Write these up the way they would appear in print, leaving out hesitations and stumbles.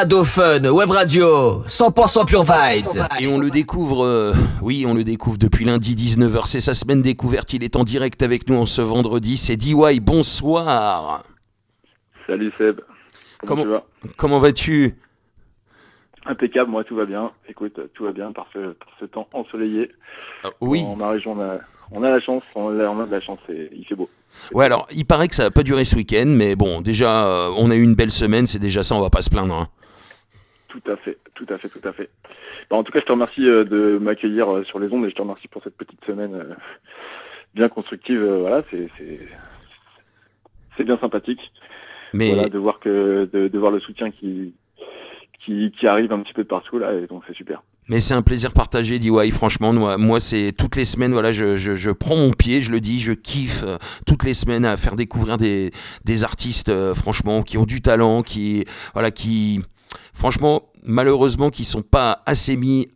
Dauphin, Web Radio, 100% Pure Vibes. Et on le découvre, on le découvre depuis lundi 19h, c'est sa semaine découverte, il est en direct avec nous en ce vendredi, c'est DY, bonsoir. Salut Seb, comment tu vas? Comment vas-tu? Impeccable, moi tout va bien, écoute, tout va bien par ce temps ensoleillé. Oui. Dans ma région, on a la chance, on a de la chance, il fait beau. Ouais, alors, il paraît que ça va pas durer ce week-end, mais bon, déjà, on a eu une belle semaine, c'est déjà ça, on va pas se plaindre. Hein. Tout à fait. En tout cas, je te remercie de m'accueillir sur les ondes et je te remercie pour cette petite semaine bien constructive. Voilà, c'est bien sympathique. Mais... Voilà, de voir le soutien qui arrive un petit peu de partout là, et donc c'est super. Mais c'est un plaisir partagé, DY, franchement, moi c'est toutes les semaines, voilà, je prends mon pied, je le dis, je kiffe toutes les semaines à faire découvrir des artistes, franchement, qui ont du talent, qui, franchement, malheureusement, qui sont pas assez mis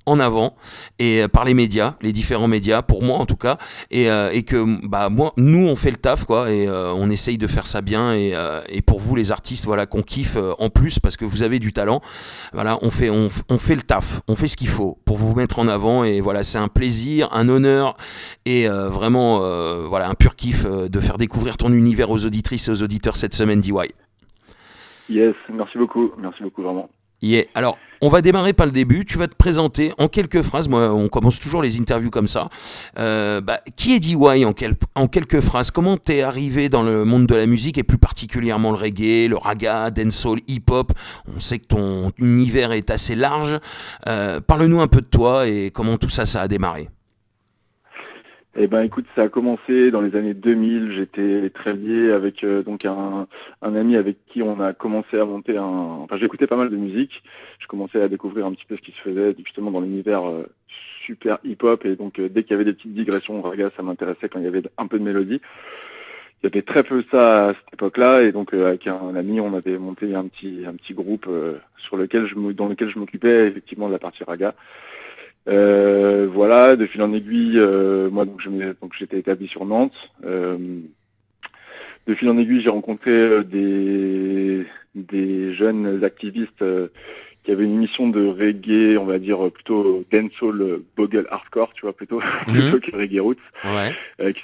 en avant et par les médias, les différents médias, pour moi en tout cas, et que nous on fait le taf quoi, et on essaye de faire ça bien, et pour vous les artistes, voilà, qu'on kiffe en plus parce que vous avez du talent, voilà, on fait le taf, on fait ce qu'il faut pour vous mettre en avant, et voilà, c'est un plaisir, un honneur, et vraiment voilà, un pur kiff de faire découvrir ton univers aux auditrices et aux auditeurs cette semaine, DY. Yes, merci beaucoup vraiment. Yeah. Alors, on va démarrer par le début. Tu vas te présenter en quelques phrases. Moi, on commence toujours les interviews comme ça. Qui est DY en quelques phrases? Comment t'es arrivé dans le monde de la musique, et plus particulièrement le reggae, le raga, dancehall, hip-hop? On sait que ton univers est assez large. Parle-nous un peu de toi et comment tout ça a démarré. Eh ben, écoute, ça a commencé dans les années 2000. J'étais très lié avec donc un ami avec qui on a commencé à monter j'écoutais pas mal de musique. Je commençais à découvrir un petit peu ce qui se faisait justement dans l'univers super hip-hop, et donc dès qu'il y avait des petites digressions raga, ça m'intéressait quand il y avait un peu de mélodie. Il y avait très peu ça à cette époque-là, et donc avec un ami, on avait monté un petit groupe dans lequel je m'occupais effectivement de la partie raga. Voilà, de fil en aiguille, moi donc j'étais établi sur Nantes. De fil en aiguille, j'ai rencontré des jeunes activistes qui avaient une émission de reggae, on va dire plutôt dancehall, bogle hardcore, tu vois, plutôt que reggae roots, ouais. qui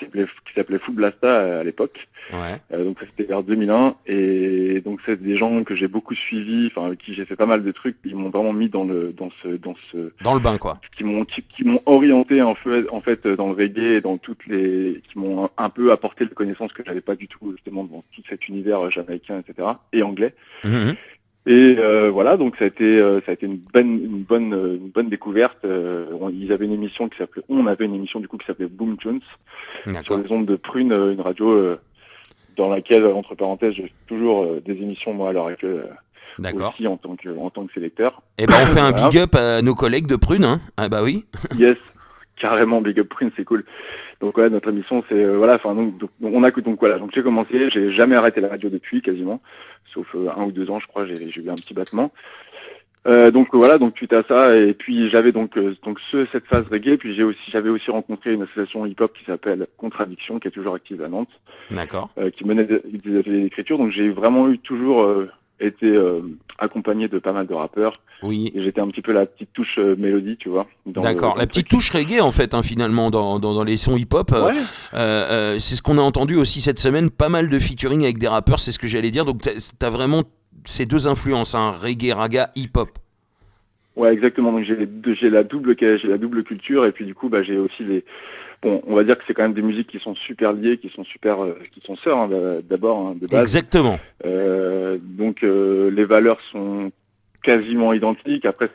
s'appelait Full Blasta à l'époque. Ouais. Donc ça c'était vers 2001, et donc c'est des gens que j'ai beaucoup suivis, avec qui j'ai fait pas mal de trucs, qui m'ont vraiment mis dans le bain quoi. Qui m'ont orienté en fait dans le reggae, et dans qui m'ont un peu apporté des connaissances que j'avais pas du tout justement dans tout cet univers jamaïcain, etc. et anglais. Mm-hmm. Et voilà, donc ça a été une bonne découverte. On avait une émission qui s'appelait Boom Tunes sur les ondes de Prune, une radio dans laquelle, entre parenthèses, j'ai toujours des émissions moi à l'heure actuelle. D'accord. Aussi en tant que sélecteur. Et on fait un big up à nos collègues de Prune, hein. Ah bah oui. Yes, carrément big up Prune, c'est cool. Donc ouais, notre émission c'est donc j'ai commencé, j'ai jamais arrêté la radio depuis quasiment, sauf 1 ou 2 ans je crois, j'ai eu un petit battement. Donc suite à ça, et puis j'avais cette phase reggae, puis j'avais aussi rencontré une association hip-hop qui s'appelle Contradiction, qui est toujours active à Nantes. D'accord. Qui menait des ateliers d'écriture, donc j'ai vraiment toujours été accompagné de pas mal de rappeurs. Oui. Et j'étais un petit peu la petite touche mélodie, tu vois. D'accord, la petite touche reggae en fait, hein, finalement, dans les sons hip-hop. Ouais. C'est ce qu'on a entendu aussi cette semaine, pas mal de featuring avec des rappeurs, c'est ce que j'allais dire. Donc t'as vraiment ces deux influences, hein, reggae, raga, hip-hop. Ouais, exactement. Donc j'ai la double culture, et puis du coup j'ai aussi on va dire que c'est quand même des musiques qui sont super liées, qui sont sœurs, hein, d'abord, hein, de base. Exactement. Donc les valeurs sont quasiment identiques. Après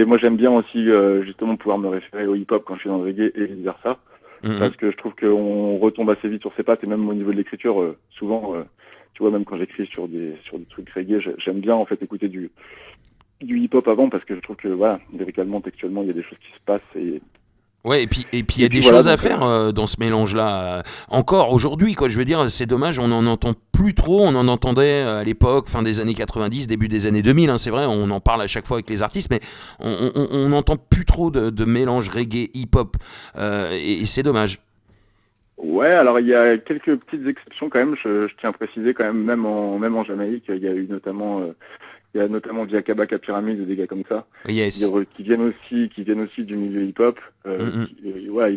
moi j'aime bien aussi justement pouvoir me référer au hip-hop quand je suis dans le reggae et vice versa, parce que je trouve qu'on retombe assez vite sur ses pattes, et même au niveau de l'écriture, souvent, tu vois, même quand j'écris sur des trucs reggae, j'aime bien en fait écouter du hip-hop avant, parce que je trouve que voilà, lyricalement, textuellement, il y a des choses qui se passent, et ouais, et puis il y a des choses à faire dans ce mélange-là. Encore aujourd'hui, quoi. Je veux dire, c'est dommage, on n'en entend plus trop. On en entendait à l'époque, fin des années 90, début des années 2000. Hein, c'est vrai, on en parle à chaque fois avec les artistes, mais on n'entend plus trop de mélange reggae, hip-hop. Et c'est dommage. Ouais, alors il y a quelques petites exceptions quand même. Je tiens à préciser quand même, même en Jamaïque, il y a eu notamment, il y a notamment Diakabaka Pyramid, des gars comme ça, Yes. qui viennent aussi du milieu hip-hop. Mhm. Voilà,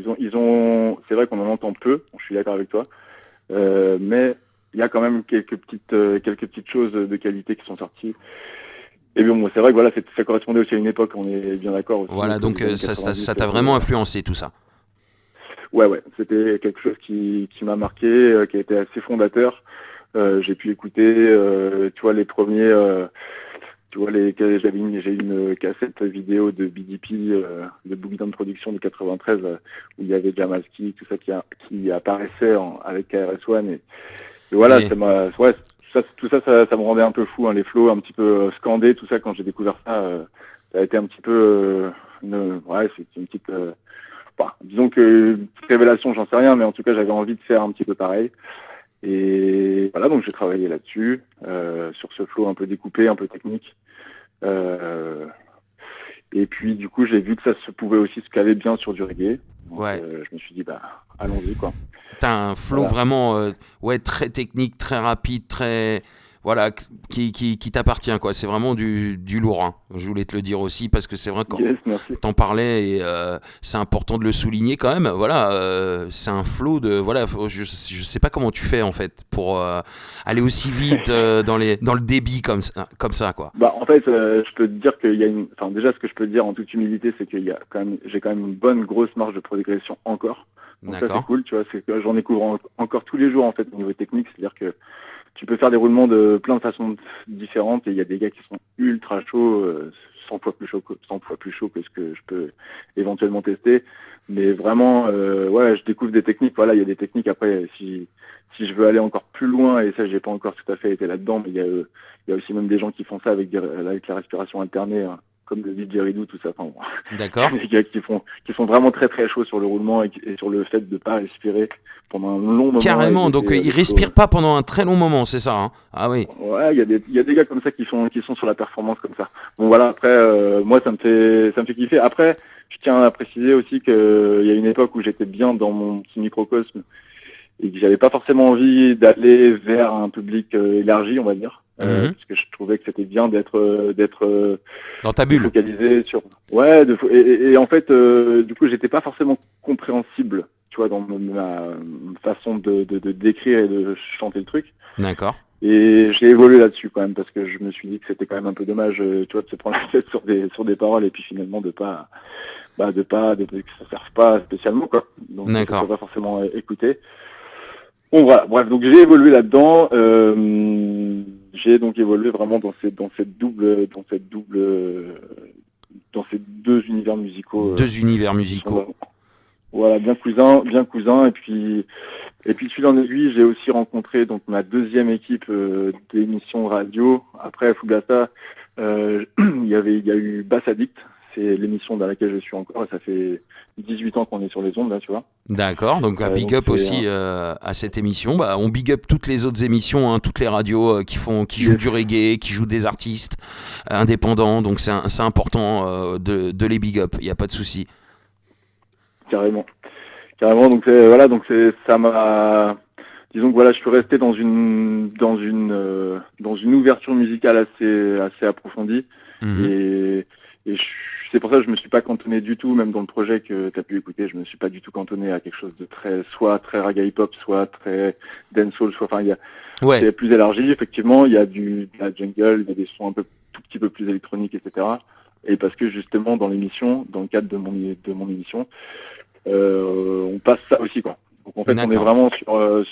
c'est vrai qu'on en entend peu. Je suis d'accord avec toi, mais il y a quand même quelques petites choses de qualité qui sont sorties. Et bon, c'est vrai que voilà, ça correspondait aussi à une époque. On est bien d'accord aussi. Voilà, Entre donc les années ça 90, ça t'a vraiment influencé tout ça. ouais, c'était quelque chose qui m'a marqué, qui a été assez fondateur. J'ai pu écouter, tu vois, les premiers, tu vois, j'ai une cassette vidéo de BDP, de Boogie Down Production de 93, où il y avait Jamaski, tout ça qui apparaissait avec KRS-One. Et voilà, Oui. tout ça, ça me rendait un peu fou, hein, les flows un petit peu scandés, tout ça, quand j'ai découvert ça, ça a été un petit peu, ouais, c'est une petite, disons que révélation, j'en sais rien, mais en tout cas, j'avais envie de faire un petit peu pareil. Et voilà, donc j'ai travaillé là-dessus, sur ce flow un peu découpé, un peu technique. Euh, et puis, du coup, j'ai vu que ça se pouvait aussi se caler bien sur du reggae. Donc, Ouais. je me suis dit, allons-y, quoi. T'as un flow Voilà. vraiment ouais, très technique, très rapide, très voilà qui t'appartient quoi. C'est vraiment du lourd. Hein. Je voulais te le dire aussi parce que c'est vrai quand Yes, merci. t'en parlais et c'est important de le souligner quand même. Voilà, c'est un flow de voilà. Je sais pas comment tu fais en fait pour aller aussi vite dans le débit comme ça quoi. En fait, je peux te dire qu'il y a enfin, déjà, ce que je peux te dire en toute humilité, c'est j'ai quand même une bonne grosse marge de progression encore. Donc ça, c'est D'accord. cool, tu vois, c'est que j'en découvre encore tous les jours, en fait, au niveau technique. C'est-à-dire que tu peux faire des roulements de plein de façons différentes et il y a des gars qui sont ultra chauds, 100 fois plus chauds que ce que je peux éventuellement tester. Mais vraiment, ouais, je découvre des techniques. Voilà, il y a des techniques. Après, si je veux aller encore plus loin, et ça, j'ai pas encore tout à fait été là-dedans, mais il y a aussi même des gens qui font ça avec la respiration alternée, hein, comme le didgeridoo, tout ça. Enfin, bon. D'accord. Il y a des gars qui sont vraiment très très chauds sur le roulement et sur le fait de pas respirer pendant un long moment et de Carrément. Donc laisser il le flow. respire pas pendant un très long moment, c'est ça. Hein. Ah oui. Ouais, il y a des gars comme ça qui sont sur la performance comme ça. Bon voilà, après moi ça me fait kiffer. Après, je tiens à préciser aussi que il y a une époque où j'étais bien dans mon petit microcosme et que j'avais pas forcément envie d'aller vers un public élargi, on va dire, Mhm. parce que je trouvais que c'était bien Dans ta de bulle. focaliser sur et en fait du coup j'étais pas forcément compréhensible, tu vois, dans ma façon de décrire et de chanter le truc. D'accord. Et j'ai évolué là-dessus quand même parce que je me suis dit que c'était quand même un peu dommage, tu vois, de se prendre la tête sur des paroles et puis finalement que ça serve pas spécialement quoi. Donc je peux D'accord. pas forcément écouter. Bon voilà, bref, donc j'ai évolué là-dedans. J'ai donc évolué vraiment dans ces deux univers musicaux Deux univers qui sont musicaux. voilà bien cousins. Et puis de fil en aiguille, j'ai aussi rencontré donc ma deuxième équipe d'émissions radio. Après Fugata, il y a eu Bass Addict, c'est l'émission dans laquelle je suis encore. Et ça fait 18 ans qu'on est sur les ondes là, tu vois. D'accord, donc big Donc up c'est aussi à cette émission. Bah, on big up toutes les autres émissions, hein, toutes les radios qui jouent yes, du reggae, qui jouent des artistes indépendants. Donc c'est important de les big up. Il y a pas de souci. carrément. Donc ça m'a, disons que voilà, je suis resté dans une ouverture musicale assez approfondie Mhm. et c'est pour ça que je me suis pas cantonné du tout, même dans le projet que tu as pu écouter, je me suis pas du tout cantonné à quelque chose de soit très raga hip hop, soit très dancehall, soit, enfin Ouais, c'est plus élargi, effectivement, il y a de la jungle, il y a des sons un peu, tout petit peu plus électroniques, etc. Et parce que justement, dans le cadre de mon émission, on passe ça aussi, quoi. Donc en fait, on est d'accord. vraiment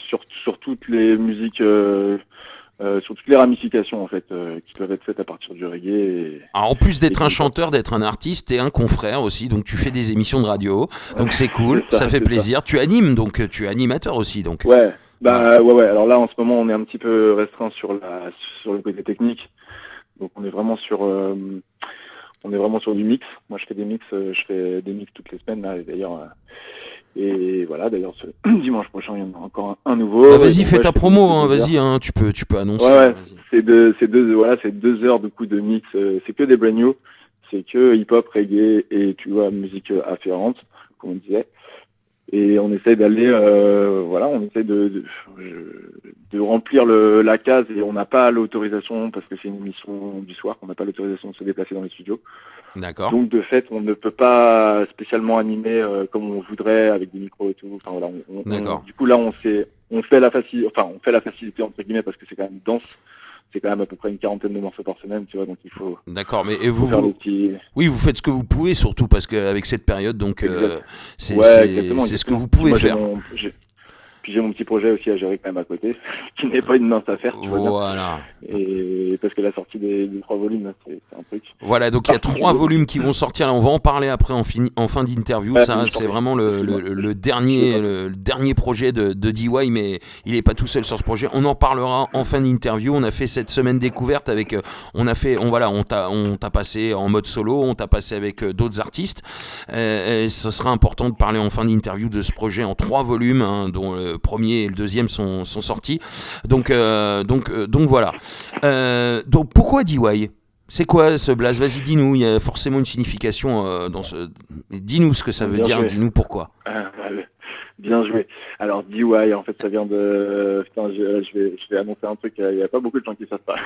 sur toutes les musiques, sur toutes les ramifications en fait, qui peuvent être faites à partir du reggae Alors, en plus et d'être du un hip-hop. chanteur, d'être un artiste, t'es un confrère aussi, donc tu fais des émissions de radio, donc c'est cool, ça fait C'est ça. plaisir. Tu animes, donc tu es animateur aussi, donc Ouais, voilà. ouais. Alors là, en ce moment, on est un petit peu restreint sur le côté technique. Donc on est vraiment sur du mix. Moi, je fais des mix toutes les semaines là. Et d'ailleurs, et voilà. D'ailleurs, ce dimanche prochain, il y en a encore un Bah nouveau. Et vas-y, donc fais ouais, je ta fais des mix promo, de hein, 2 heures. vas-y, hein, tu peux annoncer, Ouais, hein, ouais. vas-y. C'est 2 heures du coup de mix. C'est que des brand new. C'est que hip-hop, reggae et tu vois musique afférente, comme on disait. et on essaie d'aller, voilà, on essaie de remplir la case, et on n'a pas l'autorisation, parce que c'est une émission du soir, on n'a pas l'autorisation de se déplacer dans les studios. D'accord. Donc de fait, on ne peut pas spécialement animer comme on voudrait avec des micros et tout. Enfin voilà, D'accord. du coup là, on fait la facilité entre guillemets, parce que c'est quand même dense. C'est quand même à peu près une 40aine de morceaux par semaine, tu vois, donc il faut D'accord, mais et faut faire vous, les petits. oui, vous faites ce que vous pouvez, surtout parce qu'avec cette période, donc Exact. c'est Ouais, exactement, c'est ce que exactement. vous Puis pouvez moi faire. puis j'ai mon petit projet aussi à gérer quand même à côté, qui n'est pas une mince affaire, tu vois bien. Voilà. Et parce que la sortie des 3 volumes, là, c'est un truc Voilà, donc il y a 3 particulier. volumes qui vont sortir. On va en parler après en fin d'interview. Ouais, Ça, je t'en c'est prie. vraiment Excuse-moi. le Je dernier, sais pas. le dernier projet de DY, mais il n'est pas tout seul sur ce projet. On en parlera en fin d'interview. On a fait cette semaine découverte avec, on t'a passé en mode solo, on t'a passé avec d'autres artistes. Et ce sera important de parler en fin d'interview de ce projet en 3 volumes, hein, dont le premier et le deuxième sont sortis. Donc voilà. Donc pourquoi DY? C'est quoi ce blaze? Vas-y, dis-nous. Il y a forcément une signification dans ce. Dis-nous ce que ça veut Bien dire. joué. Dis-nous pourquoi. Bien joué. Alors DY, en fait, ça vient de. Putain, je vais annoncer un truc. Il n'y a pas beaucoup de gens qui savent pas.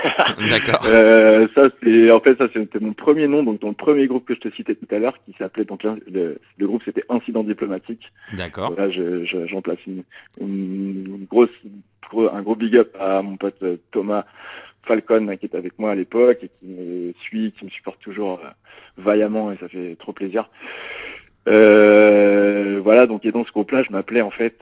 D'accord. C'était mon premier nom, donc dans le premier groupe que je te citais tout à l'heure, qui s'appelait donc le groupe, c'était Incident Diplomatique. D'accord. Voilà, j'en place une grosse, un gros big up à mon pote Thomas Falcon, qui est avec moi à l'époque et qui me suit, qui me supporte toujours vaillamment, et ça fait trop plaisir. Voilà, donc, et dans ce groupe-là, je m'appelais en fait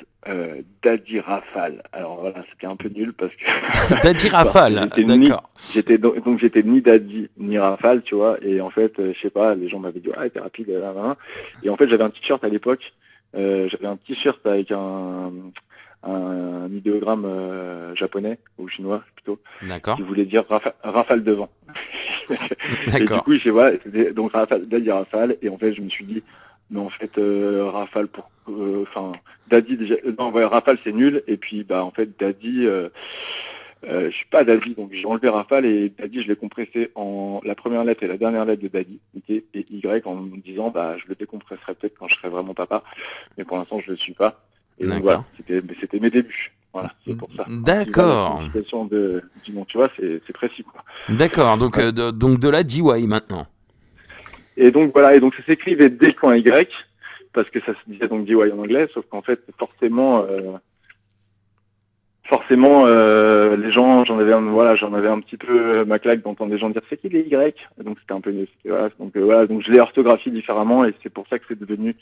Daddy Rafale. Alors voilà, c'était un peu nul parce que Daddy Rafale, d'accord. j'étais ni Daddy ni Rafale, tu vois, et en fait, je sais pas, les gens m'avaient dit ah t'es rapide, là, là. Et en fait j'avais un t-shirt à l'époque, j'avais un t-shirt avec un idéogramme japonais ou chinois plutôt, D'accord. qui voulait dire Rafale devant. Et du D'accord. coup, je sais pas, c'était donc Daddy Rafale, et en fait je me suis dit mais en fait Rafale pour Daddy déjà non ouais, Rafale c'est nul, et puis bah en fait Daddy je suis pas Daddy, donc j'ai enlevé Rafale, et Daddy je l'ai compressé en la première lettre et la dernière lettre de Daddy, ok, et Y, en me disant bah je le décompresserai peut-être quand je serai vraiment papa, mais pour l'instant je le suis pas. Et donc voilà, D'accord. c'était mes débuts. Voilà, c'est pour ça. Si voilà la D'accord. signification du nom, tu vois, c'est précis quoi. D'accord. Donc, Ouais. donc de la DY maintenant. Et donc voilà, et donc ça s'écrivait D.Y, parce que ça se disait donc DY en anglais, sauf qu'en fait forcément les gens, j'en avais un petit peu ma claque d'entendre des gens dire c'est qui les Y, donc c'était un peu voilà, donc je l'ai orthographié différemment, et c'est pour ça que c'est devenu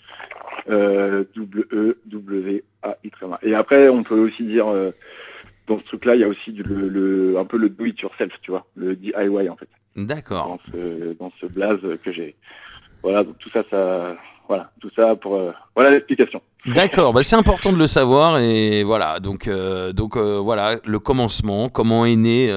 W-E-W-A-Y. Et après on peut aussi dire dans ce truc là il y a aussi un peu le do it yourself, tu vois, le DIY en fait, D'accord. dans ce blaze que j'ai. Voilà, donc tout ça tout ça pour voilà l'explication. D'accord, bah c'est important de le savoir, et voilà, donc voilà le commencement, comment est né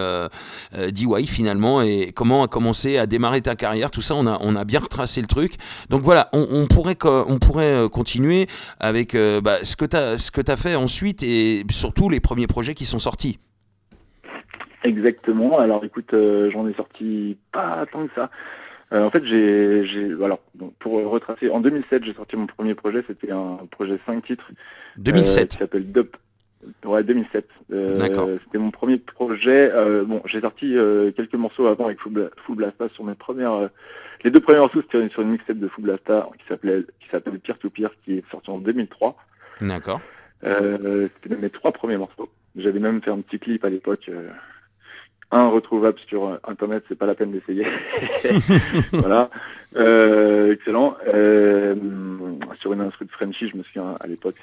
DY finalement, et comment a commencé à démarrer ta carrière, tout ça on a bien retracé le truc. Donc voilà, on pourrait continuer avec ce que t'as fait ensuite, et surtout les premiers projets qui sont sortis. Exactement. Alors écoute, j'en ai sorti pas tant que ça. En fait, alors, donc, pour retracer, en 2007, j'ai sorti mon premier projet. C'était un projet 5 titres qui 2007. s'appelle Dup. Ouais, 2007. D'accord. C'était mon premier projet. Bon, j'ai sorti quelques morceaux avant avec Full Blasta sur mes premières. Les 2 premiers morceaux, c'était sur une mixtape de Full Blasta qui s'appelle Peer to Peer, qui est sorti en 2003. D'accord. C'était mes 3 premiers morceaux. J'avais même fait un petit clip à l'époque. Retrouvable sur internet, c'est pas la peine d'essayer. Voilà, excellent. Sur une instru de Frenchy, je me souviens à l'époque,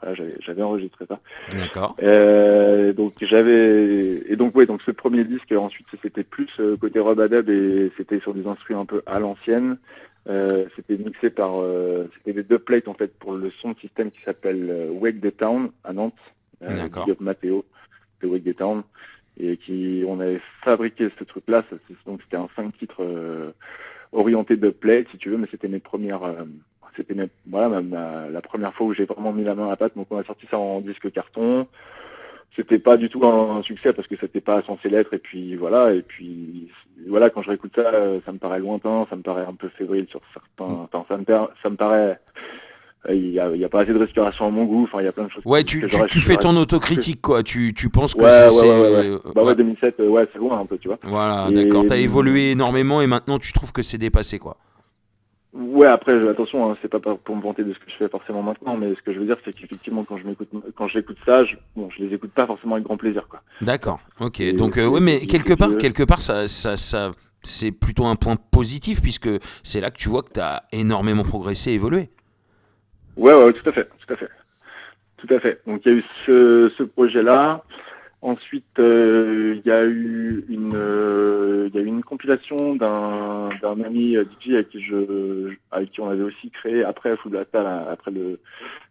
voilà, j'avais enregistré ça. D'accord. Donc ce premier disque, ensuite c'était plus côté Robadab, et c'était sur des instrus un peu à l'ancienne. C'était mixé par c'était des dubplates en fait pour le son de système qui s'appelle Wake the Town à Nantes. D'accord. Big up Mathéo de Wake the Town. Et on avait fabriqué ce truc-là, donc c'était un 5 titres orienté de play, si tu veux, mais c'était mes premières, la première fois où j'ai vraiment mis la main à la pâte. Donc on a sorti ça en disque carton. C'était pas du tout un succès parce que c'était pas censé l'être, et puis voilà, quand je réécoute ça, ça me paraît lointain, ça me paraît un peu fébrile sur certains, enfin, ça me paraît il y a pas assez de respiration à mon goût. Enfin, il y a plein de choses. Ouais, que j'aurais- tu fais ton autocritique, quoi. Tu penses que Ouais, c'est. Bah Ouais. ouais, 2007, ouais, c'est loin un peu, tu vois. Voilà, d'accord. Et T'as évolué énormément et maintenant tu trouves que c'est dépassé, quoi. ouais, après, attention, hein, c'est pas pour me vanter de ce que je fais forcément maintenant, mais ce que je veux dire, c'est qu'effectivement, quand j'écoute ça, je les écoute pas forcément avec grand plaisir, quoi. D'accord, ok. Et Donc, ouais, mais quelque part, ça, c'est plutôt un point positif puisque c'est là que tu vois que t'as énormément progressé, évolué. ouais, tout à fait, tout à fait, tout à fait. Donc il y a eu ce projet-là. Ensuite, il y a eu une compilation d'un ami DJ avec qui on avait aussi créé après Fullblasta, là, après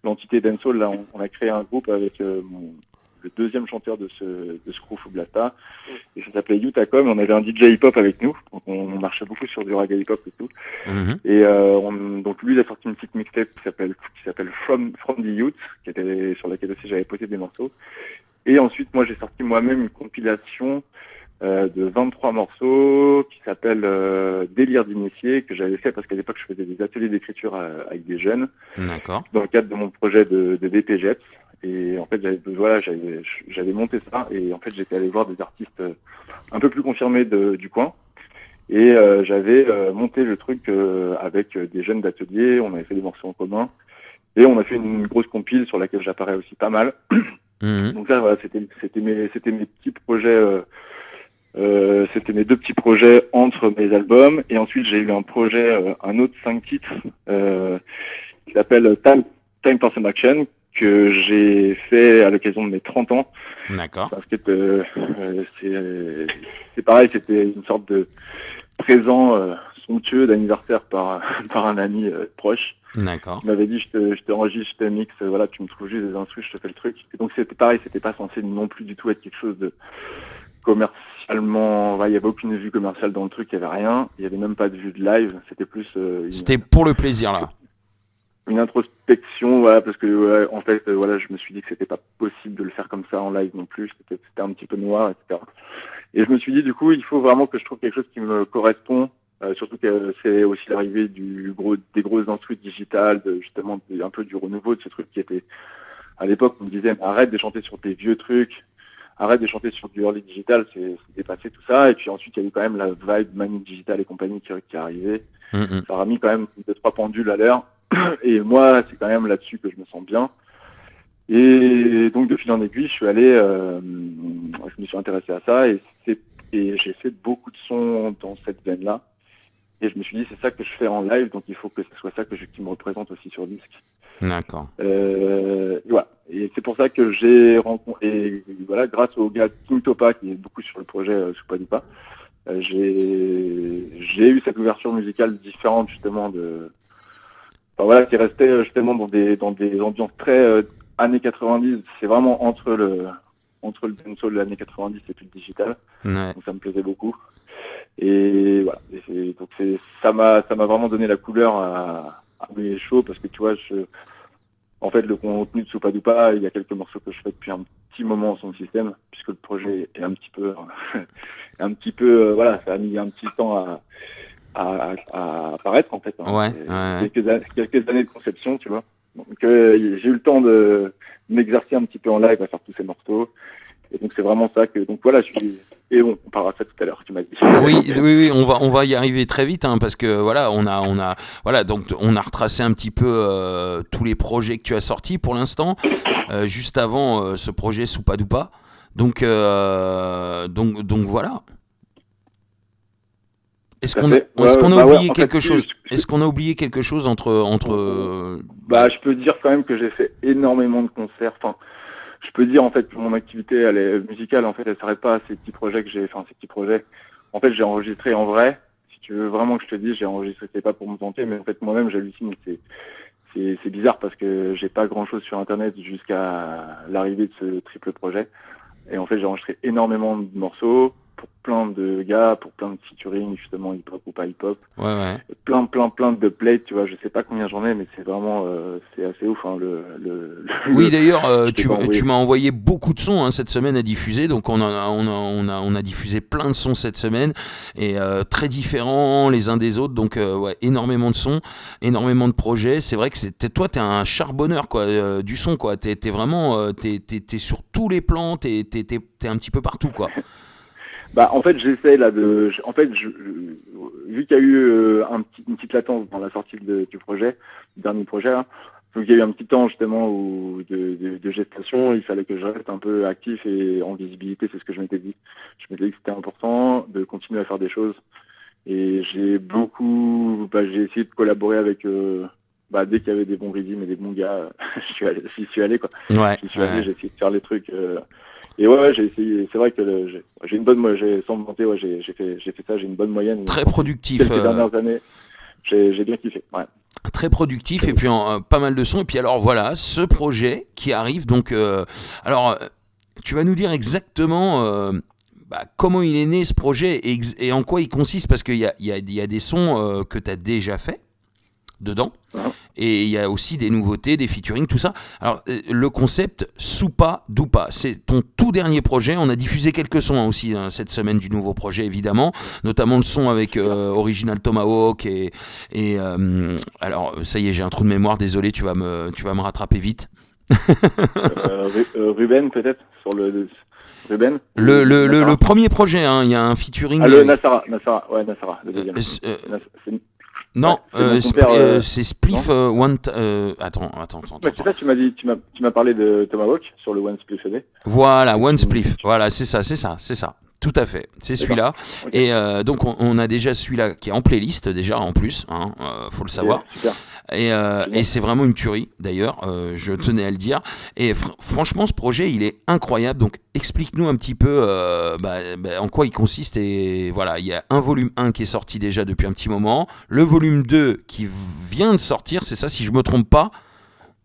l'entité Dancehall, là, on a créé un groupe avec le deuxième chanteur de ce crew Fullblasta, et ça s'appelait Utacom. On avait un DJ hip-hop avec nous, donc on marchait beaucoup sur du reggae hip-hop et tout. Mhm. Et donc lui, il a sorti une petite mixtape qui s'appelle From the Youth, sur laquelle aussi j'avais posé des morceaux. Et ensuite, moi, j'ai sorti moi-même une compilation de 23 morceaux qui s'appelle Délire d'initié, que j'avais fait parce qu'à l'époque, je faisais des ateliers d'écriture avec des jeunes D'accord. dans le cadre de mon projet de BPGEPS. Et en fait, j'avais monté ça, et en fait, j'étais allé voir des artistes un peu plus confirmés du coin. Et j'avais monté le truc avec des jeunes d'atelier. On avait fait des morceaux en commun. Et on a fait une grosse compile sur laquelle j'apparais aussi pas mal. Mhm. Donc ça, voilà, c'était mes petits projets, c'était mes deux petits projets entre mes albums. Et ensuite, j'ai eu un projet, un autre 5 titres, qui s'appelle Time for Some Action, que j'ai fait à l'occasion de mes 30 ans. D'accord. Parce que c'est pareil, c'était une sorte de présent somptueux d'anniversaire par un ami proche. D'accord. Il m'avait dit je te enregistre, je te mixe, voilà, tu me trouves juste des instrus, je te fais le truc. Et donc c'était pareil, c'était pas censé non plus du tout être quelque chose de commercialement, il y avait aucune vue commerciale dans le truc, il y avait rien, il y avait même pas de vue de live, c'était plus C'était pour le plaisir, là. une introspection, voilà, parce que ouais, en fait, voilà, je me suis dit que c'était pas possible de le faire comme ça en live non plus, c'était un petit peu noir, etc. Et je me suis dit, du coup, il faut vraiment que je trouve quelque chose qui me correspond, surtout que c'est aussi l'arrivée des grosses instrus digitales, justement, un peu du renouveau de ce truc qui était, à l'époque, on me disait, arrête de chanter sur tes vieux trucs, arrête de chanter sur du early digital, c'est dépassé tout ça. Et puis ensuite, il y a eu quand même la vibe Manic Digital et compagnie qui est arrivée. Mhm. Ça a mis quand même 2-3 pendules à l'heure. Et moi, c'est quand même là-dessus que je me sens bien. Et donc, de fil en aiguille, je me suis intéressé à ça, et j'ai fait beaucoup de sons dans cette veine-là. Et je me suis dit, c'est ça que je fais en live, donc il faut que ce soit ça qui me représente aussi sur disque. D'accord. Voilà. Et c'est pour ça que j'ai rencontré, et voilà, grâce au gars King Topa, qui est beaucoup sur le projet Soupa j'ai eu cette ouverture musicale différente, justement, enfin voilà, qui restait justement dans des ambiances très années 90. C'est vraiment entre le dancehall de l'année 90 et puis le digital. Ouais. Donc ça me plaisait beaucoup. Et voilà. Donc ça m'a vraiment donné la couleur à mes shows, parce que tu vois, en fait, le contenu de Soupa Dupa, il y a quelques morceaux que je fais depuis un petit moment en son système, puisque le projet est un petit peu, voilà, ça a mis un petit temps à apparaître, en fait. Hein. Ouais. Quelques années de conception, tu vois. Donc j'ai eu le temps de m'exercer un petit peu en live à faire tous ces morceaux. Et donc c'est vraiment ça que, donc voilà, et bon, on parlera de ça tout à l'heure, tu m'as dit. Oui, on va y arriver très vite, hein, parce que voilà, donc on a retracé un petit peu tous les projets que tu as sortis pour l'instant, juste avant ce projet Soupa Dupa. Donc voilà. Est-ce qu'on a oublié quelque chose? Est-ce qu'on a oublié quelque chose entre Bah, je peux dire quand même que j'ai fait énormément de concerts. Enfin, je peux dire en fait que mon activité elle est musicale, en fait, elle s'arrête pas à ces petits projets que j'ai. Enfin, ces petits projets. En fait, j'ai enregistré en vrai. Si tu veux vraiment que je te dise, j'ai enregistré. C'est pas pour me vanter, mais en fait moi-même j'hallucine. C'est bizarre parce que j'ai pas grand-chose sur Internet jusqu'à l'arrivée de ce triple projet. Et en fait, j'ai enregistré énormément de morceaux. pour plein de gars, pour plein de featuring, justement hip-hop ou pas hip-hop. Ouais. Plein de plays, tu vois, je sais pas combien j'en ai, mais c'est vraiment, c'est assez ouf, hein, Oui, d'ailleurs, je t'ai envoyé. tu m'as envoyé beaucoup de sons cette semaine à diffuser, donc on a diffusé plein de sons cette semaine, et très différents les uns des autres, donc ouais, énormément de sons, énormément de projets. C'est vrai que t'es un charbonneur, quoi, du son, quoi. T'es vraiment, t'es sur tous les plans, t'es un petit peu partout, quoi. Bah, en fait, j'essaie là en fait, vu qu'il y a eu une petite latence dans la sortie du projet, du dernier projet là, donc il y a eu un petit temps justement de gestation, il fallait que je reste un peu actif et en visibilité, c'est ce que je m'étais dit. Je m'étais dit que c'était important de continuer à faire des choses. Et j'ai essayé de collaborer avec, dès qu'il y avait des bons rythmes et des bons gars, j'y suis allé quoi. Ouais. J'y suis allé, j'ai essayé de faire les trucs. Et ouais, j'ai essayé. C'est vrai que j'ai une bonne, sans me vanter, ouais, j'ai fait ça, j'ai une bonne moyenne. Très productif. Quelques dernières années, j'ai bien kiffé. Ouais. Très productif, et puis pas mal de sons. Et puis alors voilà, ce projet qui arrive. Donc, tu vas nous dire exactement comment il est né, ce projet, et en quoi il consiste, parce qu'il y a des sons que tu as déjà fait dedans, et il y a aussi des nouveautés, des featuring, tout ça. Alors, le concept Soupa Doupa, c'est ton tout dernier projet. On a diffusé quelques sons aussi cette semaine du nouveau projet, évidemment, notamment le son avec Original Tomahawk, et alors ça y est, j'ai un trou de mémoire, désolé, tu vas me rattraper vite. Ruben, peut-être, sur le Ruben. Le premier projet, il y a un featuring. Le Nassara, ouais, Nassara, le deuxième. Non, c'est Spliff One. Attends. C'est ça, tu m'as parlé de Tomahawk sur le One Spliff CD. Voilà, One Spliff. Voilà, c'est ça. Tout à fait, c'est celui-là. Okay. Et donc on a déjà celui-là qui est en playlist déjà en plus, faut le savoir. Super. Et c'est vraiment une tuerie d'ailleurs, je tenais à le dire. Et franchement, ce projet il est incroyable. Donc explique-nous un petit peu en quoi il consiste. Et voilà, il y a un volume 1 qui est sorti déjà depuis un petit moment, le volume 2 qui vient de sortir, c'est ça si je me trompe pas.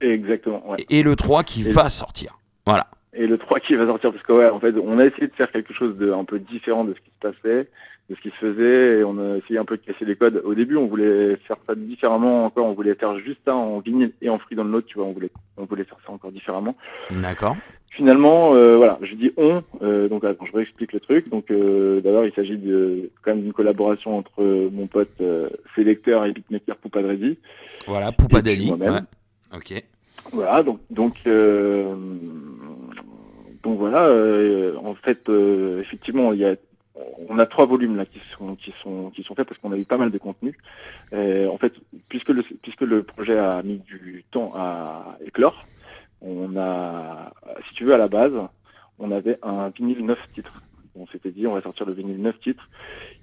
Exactement. Ouais. Et le 3 qui va sortir. Voilà. Et le 3 qui va sortir, parce que ouais, en fait, on a essayé de faire quelque chose de un peu différent de ce qui se passait, de ce qui se faisait, et on a essayé un peu de casser les codes. Au début, on voulait faire ça différemment encore, on voulait faire juste ça en vinyle et en free download, tu vois, on voulait faire ça encore différemment. D'accord. Finalement, voilà, je dis donc attends, je réexplique le truc. Donc d'abord, il s'agit quand même d'une collaboration entre mon pote sélecteur et beatmaker Poupadredi. Voilà, Poupadredi. Ouais. Ok. Voilà, donc voilà, en fait, effectivement, on a 3 volumes là qui sont faits parce qu'on a eu pas mal de contenu. En fait, puisque le projet a mis du temps à éclore, on a, si tu veux, à la base, on avait un vinyle 9 titres. On s'était dit, on va sortir le vinyle 9 titres.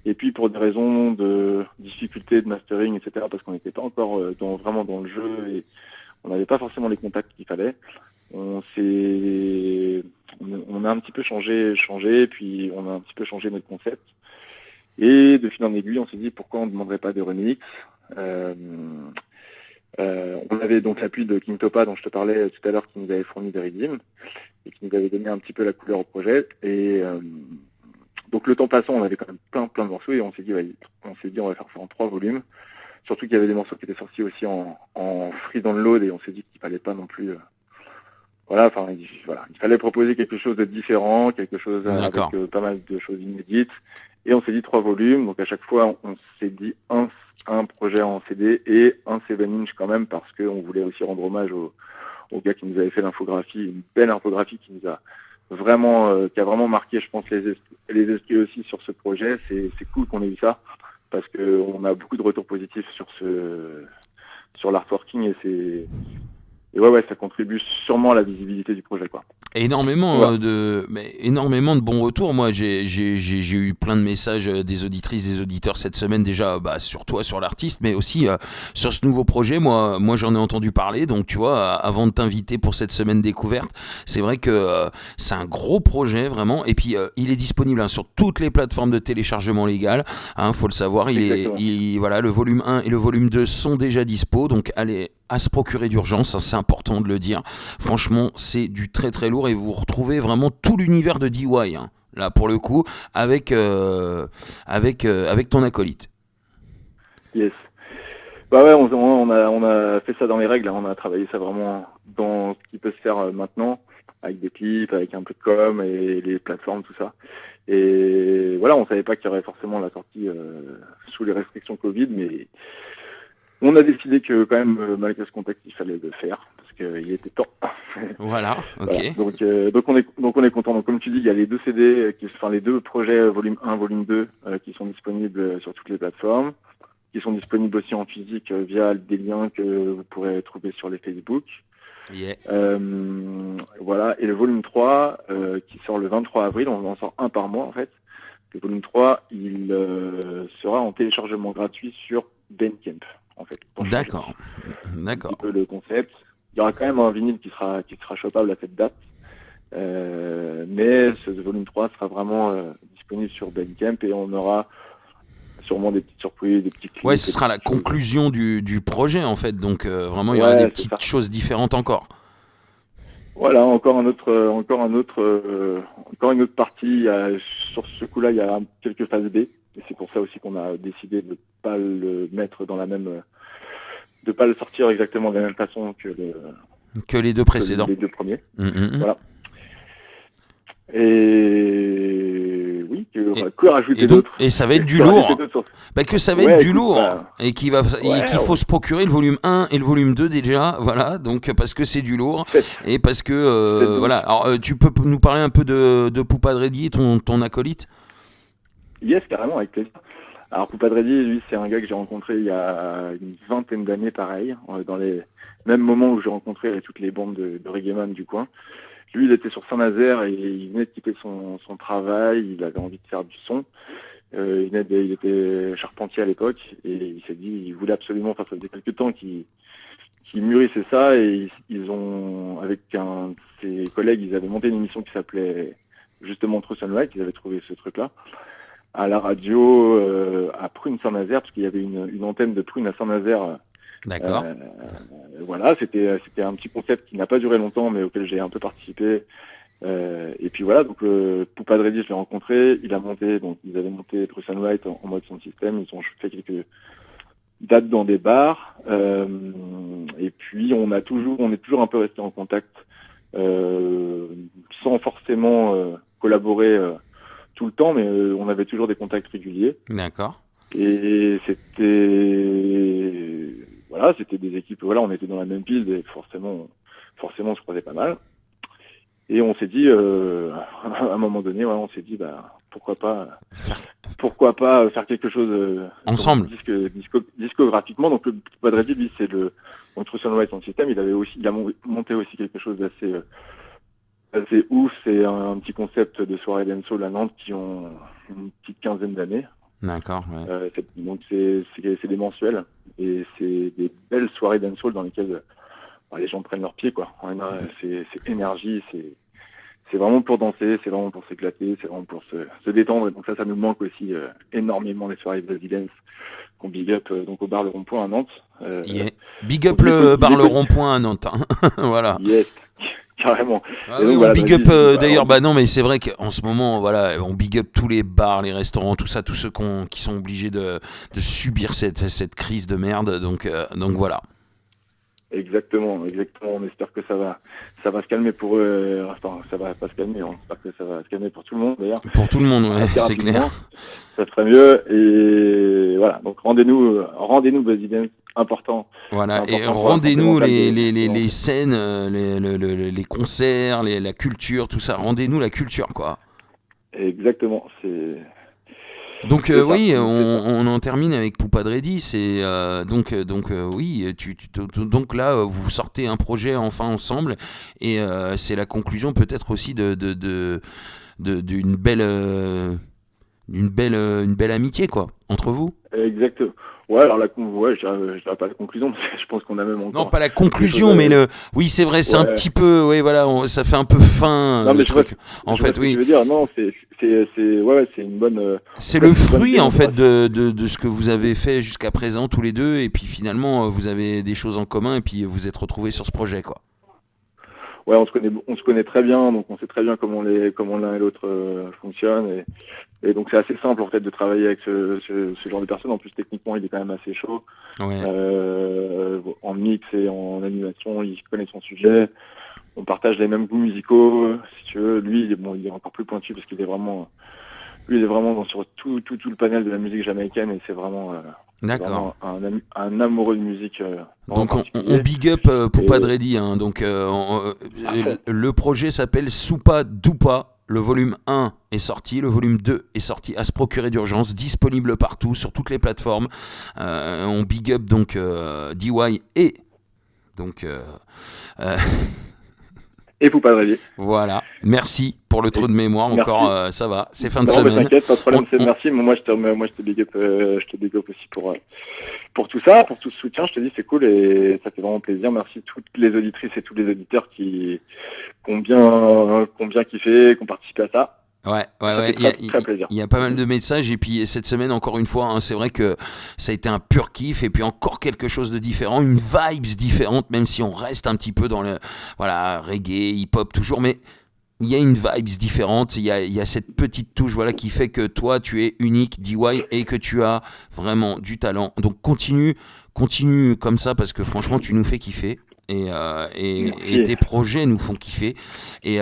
Et puis, pour des raisons de difficulté de mastering, etc., parce qu'on n'était pas encore vraiment dans le jeu et on n'avait pas forcément les contacts qu'il fallait. On a un petit peu changé, puis on a un petit peu changé notre concept. Et de fil en aiguille, on s'est dit pourquoi on ne demanderait pas de remix. On avait donc l'appui de King Topa dont je te parlais tout à l'heure, qui nous avait fourni des rythmes et qui nous avait donné un petit peu la couleur au projet. Et donc le temps passant, on avait quand même plein de morceaux et on s'est dit on va faire ça en 3 volumes. Surtout qu'il y avait des morceaux qui étaient sortis aussi en free download et on s'est dit qu'il fallait pas non plus. Il fallait proposer quelque chose de différent, quelque chose avec pas mal de choses inédites. Et on s'est dit 3 volumes. Donc à chaque fois, on s'est dit un projet en CD et un 7-inch quand même parce qu'on voulait aussi rendre hommage au gars qui nous avait fait l'infographie, une belle infographie qui nous a vraiment, qui a vraiment marqué, je pense, les esprits aussi sur ce projet. C'est cool qu'on ait eu ça parce que on a beaucoup de retours positifs sur l'artworking et ouais, ça contribue sûrement à la visibilité du projet, quoi. Énormément de bons retours. Moi, j'ai eu plein de messages des auditrices, des auditeurs cette semaine déjà, sur toi, sur l'artiste, mais aussi sur ce nouveau projet. Moi, j'en ai entendu parler. Donc, tu vois, avant de t'inviter pour cette semaine découverte, c'est vrai que c'est un gros projet vraiment. Et puis, il est disponible sur toutes les plateformes de téléchargement légal. Faut le savoir. Voilà, le volume 1 et le volume 2 sont déjà dispo. Donc, allez à se procurer d'urgence, c'est important de le dire. Franchement, c'est du très très lourd et vous retrouvez vraiment tout l'univers de DY là pour le coup, avec ton acolyte. Yes. Bah ouais, on a fait ça dans les règles, hein. On a travaillé ça vraiment dans ce qui peut se faire maintenant, avec des clips, avec un peu de com et les plateformes, tout ça. Et voilà, on savait pas qu'il y aurait forcément la sortie sous les restrictions Covid, mais on a décidé que quand même, malgré ce contexte, il fallait le faire, parce qu'il était temps. Voilà, ok. Voilà. Donc on est content. Donc comme tu dis, il y a les deux CD, les deux projets volume 1, volume 2, qui sont disponibles sur toutes les plateformes, qui sont disponibles aussi en physique via des liens que vous pourrez trouver sur les Facebook. Yeah. Voilà. Et le volume 3, qui sort le 23 avril, on en sort un par mois en fait. Le volume 3, il sera en téléchargement gratuit sur Bandcamp, en fait. D'accord. Un petit peu le concept. Il y aura quand même un vinyle qui sera chopable à cette date. Mais ce volume 3 sera vraiment disponible sur Bandcamp et on aura sûrement des petites surprises, des petits clips. Ouais, ce sera la conclusion du projet en fait, donc vraiment il y aura des petites choses différentes encore. Voilà, encore une autre partie. Sur ce coup-là, il y a quelques phases B, et c'est pour ça aussi qu'on a décidé de ne pas le mettre dans de pas le sortir exactement de la même façon que les deux précédents, les deux premiers. Voilà. Et oui, que rajouter d'autre. Et ça va être du lourd. Que ça va être du lourd. Et qu'il faut se procurer le volume 1 et le volume 2 déjà. Voilà, donc parce que c'est du lourd. Et parce que, voilà. Alors, tu peux nous parler un peu de Poupadredi, ton acolyte ? Yes, carrément, avec plaisir. Alors, Poupadredi, lui, c'est un gars que j'ai rencontré il y a une vingtaine d'années, pareil. Dans les mêmes moments où j'ai rencontré toutes les bandes de reggaeman du coin. Lui, il était sur Saint-Nazaire et il venait de quitter son travail, il avait envie de faire du son. Il était charpentier à l'époque et il s'est dit, il voulait absolument, ça faisait quelques temps qu'il mûrissait ça et ils ont, avec un de ses collègues, ils avaient monté une émission qui s'appelait justement True Sunlight, ils avaient trouvé ce truc-là à la radio à Prune-Saint-Nazaire, parce qu'il y avait une antenne de Prune à Saint-Nazaire. D'accord. Voilà, c'était un petit concept qui n'a pas duré longtemps, mais auquel j'ai un peu participé. Et puis voilà, donc Poupadredi, je l'ai rencontré, ils avaient monté True Sunlight en mode son système, ils ont fait quelques dates dans des bars, et puis on est toujours un peu resté en contact, sans forcément collaborer tout le temps, mais on avait toujours des contacts réguliers. D'accord. Et c'était des équipes, voilà, on était dans la même pile et forcément on se croisait pas mal. Et on s'est dit, à un moment donné, on s'est dit, pourquoi pas faire quelque chose ensemble, discographiquement. Donc le Poupadredi, lui, c'est donc True Sunlight, son système, il a monté aussi quelque chose d'assez ouf. C'est un petit concept de soirée dancehall à Nantes qui ont une petite quinzaine d'années. D'accord. Ouais. Donc c'est des mensuels et c'est des belles soirées dancehall dans lesquelles les gens prennent leurs pieds, quoi. C'est énergie, c'est vraiment pour danser, c'est vraiment pour s'éclater, c'est vraiment pour se détendre. Et donc ça nous manque aussi énormément, les soirées de dance qu'on big up donc au bar Le Rond-Point à Nantes. Big up le bar Le Rond-Point à Nantes. Hein. Voilà. Yes. Carrément. Oui, on big up d'ailleurs, non, mais c'est vrai qu'en ce moment, voilà, on big up tous les bars, les restaurants, tout ça, tous ceux qui sont obligés de subir cette crise de merde. Donc voilà. Exactement. On espère que ça va se calmer pour eux. Enfin, ça va pas se calmer. On espère que ça va se calmer pour tout le monde d'ailleurs. Pour tout le monde, ouais, c'est clair. Ça serait mieux. Et voilà. Donc rendez-nous Buzzy Dance. Important. Voilà, et rendez-nous les scènes, les concerts, la culture, tout ça. Rendez-nous la culture, quoi. Exactement. Donc oui, on en termine avec Poupadredi. C'est donc oui, donc là vous sortez un projet enfin ensemble et c'est la conclusion peut-être aussi d'une belle amitié, quoi, entre vous. Exactement. Ouais, alors je dirais pas la conclusion, parce que je pense qu'on a même encore... Non, pas la conclusion, mais oui, c'est vrai, c'est un petit peu, oui, voilà, ça fait un peu fin, non, mais truc. En fait, oui. Je veux dire, non, c'est une bonne... C'est le fruit, en fait, de ce que vous avez fait jusqu'à présent, tous les deux, et puis finalement, vous avez des choses en commun, et puis vous êtes retrouvés sur ce projet, quoi. ouais, on se connaît très bien, donc on sait très bien comment l'un et l'autre fonctionnent, et donc c'est assez simple en fait de travailler avec ce genre de personne. En plus techniquement il est quand même assez chaud, Ouais. en mix et en animation, il connaît son sujet. On partage les mêmes goûts musicaux, si tu veux. Lui, il est encore plus pointu parce qu'il est vraiment, lui, il est vraiment sur tout le panel de la musique jamaïcaine, et c'est vraiment, D'accord. un amoureux de musique. Donc on particulier. big up Poupa Dreddy, hein. Donc le projet s'appelle Soupa Doupa. Le volume 1 est sorti, le volume 2 est sorti à se procurer d'urgence, disponible partout sur toutes les plateformes. On big up donc DY et donc Et faut pas rêver. voilà. Merci pour le trou de mémoire. Merci. Encore, ça va. C'est fin de Non, semaine. t'inquiète, pas de problème, merci. Mais moi, je te big up, aussi pour tout ça, pour tout ce soutien. Je te dis, c'est cool et ça fait vraiment plaisir. Merci toutes les auditrices et tous les auditeurs qui ont bien kiffé, qui ont participé à ça. Ouais. Très plaisir. Il y a pas mal de messages et puis cette semaine encore une fois, hein, c'est vrai que ça a été un pur kiff et puis encore quelque chose de différent, une vibes différente, même si on reste un petit peu dans le reggae, hip-hop toujours, mais il y a une vibes différente, il y a cette petite touche qui fait que toi tu es unique, DY, et que tu as vraiment du talent. Donc continue comme ça parce que franchement tu nous fais kiffer. Et tes projets nous font kiffer et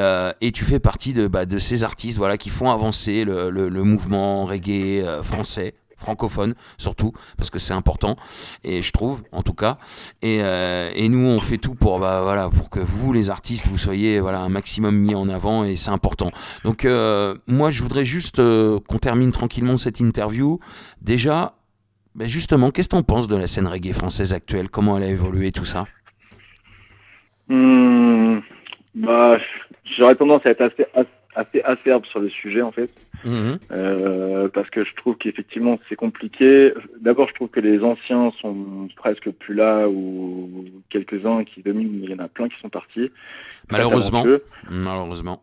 tu fais partie de ces artistes qui font avancer le mouvement reggae français, francophone surtout, parce que c'est important, et je trouve en tout cas, et nous on fait tout pour que vous les artistes vous soyez un maximum mis en avant, et c'est important. Donc moi je voudrais juste qu'on termine tranquillement cette interview. Déjà, justement, qu'est-ce que t'en penses de la scène reggae française actuelle, comment elle a évolué, tout ça? J'aurais tendance à être assez acerbe sur le sujet en fait, parce que je trouve qu'effectivement c'est compliqué. D'abord, je trouve que les anciens sont presque plus là, ou quelques-uns qui dominent, mais il y en a plein qui sont partis. Malheureusement,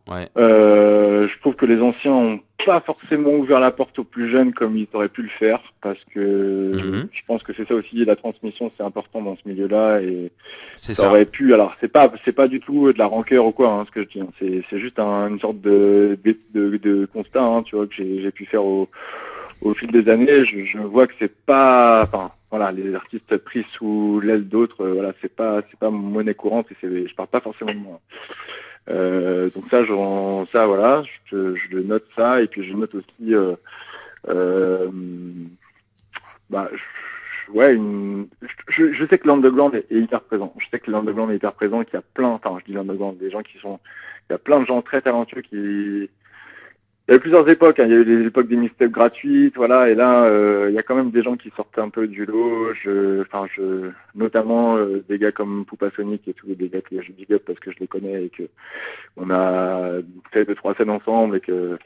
ouais. Je trouve que les anciens ont pas forcément ouvert la porte aux plus jeunes comme ils auraient pu le faire, parce que je pense que c'est ça aussi, la transmission c'est important dans ce milieu-là, et ça aurait pu. Alors c'est pas du tout de la rancœur ou quoi, hein, ce que je dis, hein. C'est juste une sorte de constat, hein, tu vois, que j'ai pu faire au fil des années. Je vois que c'est pas, enfin voilà, les artistes pris sous l'aile d'autres, c'est pas monnaie courante, et je parle pas forcément de moi. Donc je note ça, et puis je note aussi je sais que l'underground est hyper présent. Je sais que l'underground est hyper présent, qu'il y a je dis l'underground, des gens il y a plein de gens très talentueux qui. Il y a eu plusieurs époques, hein. Il y a eu les époques des mixtapes gratuites, et là, il y a quand même des gens qui sortent un peu du lot. Notamment des gars comme Poupa Sonic et tout, des gars que je big up parce que je les connais et que on a fait 2-3 scènes ensemble, et que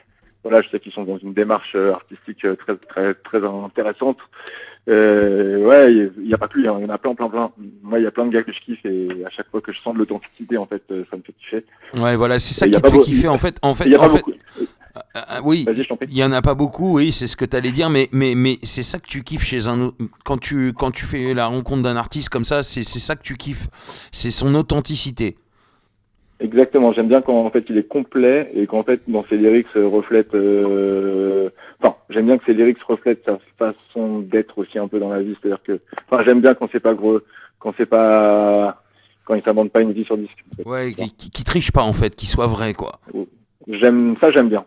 je sais qu'ils sont dans une démarche artistique très très très intéressante. Il y a pas que lui, hein. Il y en a plein. Moi, il y a plein de gars que je kiffe, et à chaque fois que je sens de l'authenticité, en fait, ça me fait kiffer. Ouais, voilà, c'est ça qui te fait kiffer, en fait. Oui, il y en a pas beaucoup, oui, c'est ce que tu allais dire, mais c'est ça que tu kiffes chez un autre. Quand tu fais la rencontre d'un artiste comme ça, c'est ça que tu kiffes, c'est son authenticité. Exactement, j'aime bien quand en fait il est complet, et qu'en fait dans ses lyrics reflète. J'aime bien que ses lyrics reflètent sa façon d'être aussi un peu dans la vie. C'est-à-dire que, j'aime bien quand c'est pas gros, quand il s'invente pas une vie sur disque. En fait. Ouais, qui triche pas en fait, qui soit vrai quoi. J'aime bien,